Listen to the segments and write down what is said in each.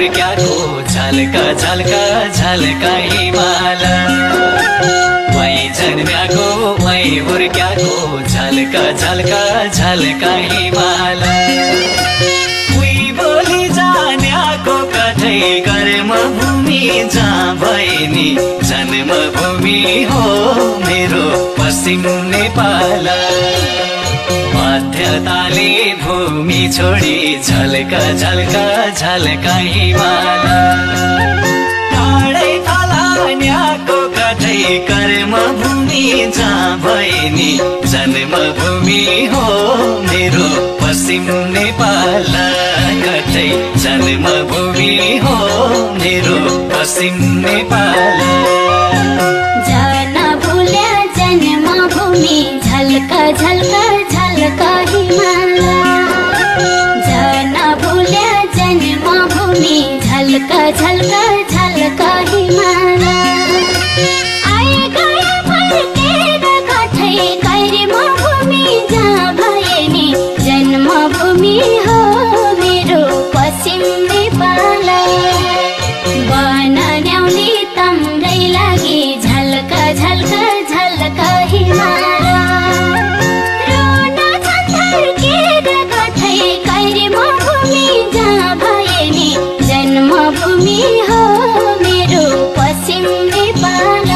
हुर्क्याको झल्का झल्का झल्का हिमाल वै जन्म्याको वै हुर्क्याको झल्का झल्का झल्का हिमाल उही बोली जान्याको कतै कर्मभूमि जहाँ भए नि जन्मभूमि हो मेरो पश्चिम नेपाल मध्यताले भूमि छोडी झल्का झल्का झल्का हिमाल टाढै थलान्याको कतै कर्मभूमि जहाँ भए नि जन्मभूमि हो मेरो पश्चिम नेपाल कतै जन्मभूमि हो मेरो पश्चिम नेपाल जान भुल्या जन्मभूमि झल्का झल्का झल्का हिमाल जान भुल्या जन्मभूमि झल्का झल्का झल्का हिमाल आए गए फर्केर कतै कर्मभूमि जहाँ भए नि जन्मभूमि हो मेरो पश्चिम नेपाल बन ल्याउने तम्रै लागि झल्का झल्का झल्का हिमाल रोन छथर्केर कतै कर्मभूमि जहाँ भए नि जन्मभूमि हो मेरो पश्चिम नेपाल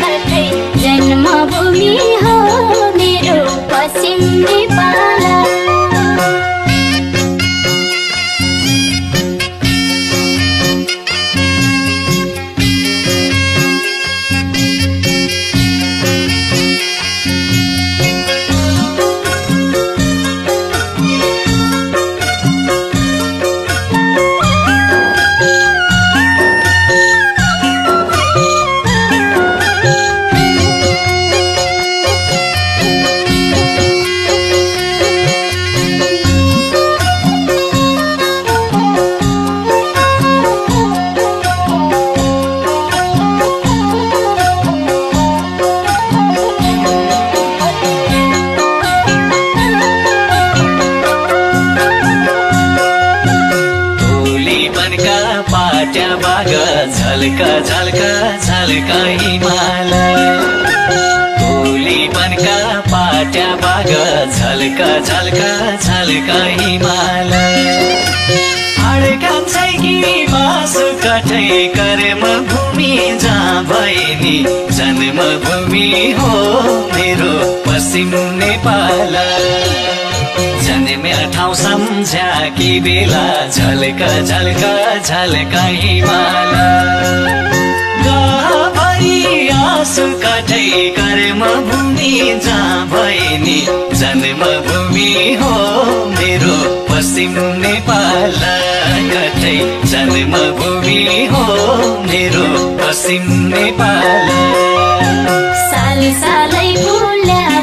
कतै जन्मभूमि हो मेरो पश्चिम नेपाल झल्का झल्का झल्का हिमाल टोली बनका पाट्या बाग झल्का झल्का झल्का हिमाल अड्कान्छै कि मासु कठै कर्मभूमि जहाँ भए नि जन्मभूमि हो मेरो पश्चिम नेपाल जन्म्या ठाउँ सम्झ्या कि बेला झल्का झल्का झल्का हिमाल गहभरि आँसु कतै कर्मभूमि जहाँ भए नि जन्मभूमि हो मेरो पश्चिम नेपाल कतै जन्मभूमि हो मेरो पश्चिम नेपाल साल सालै भुल्या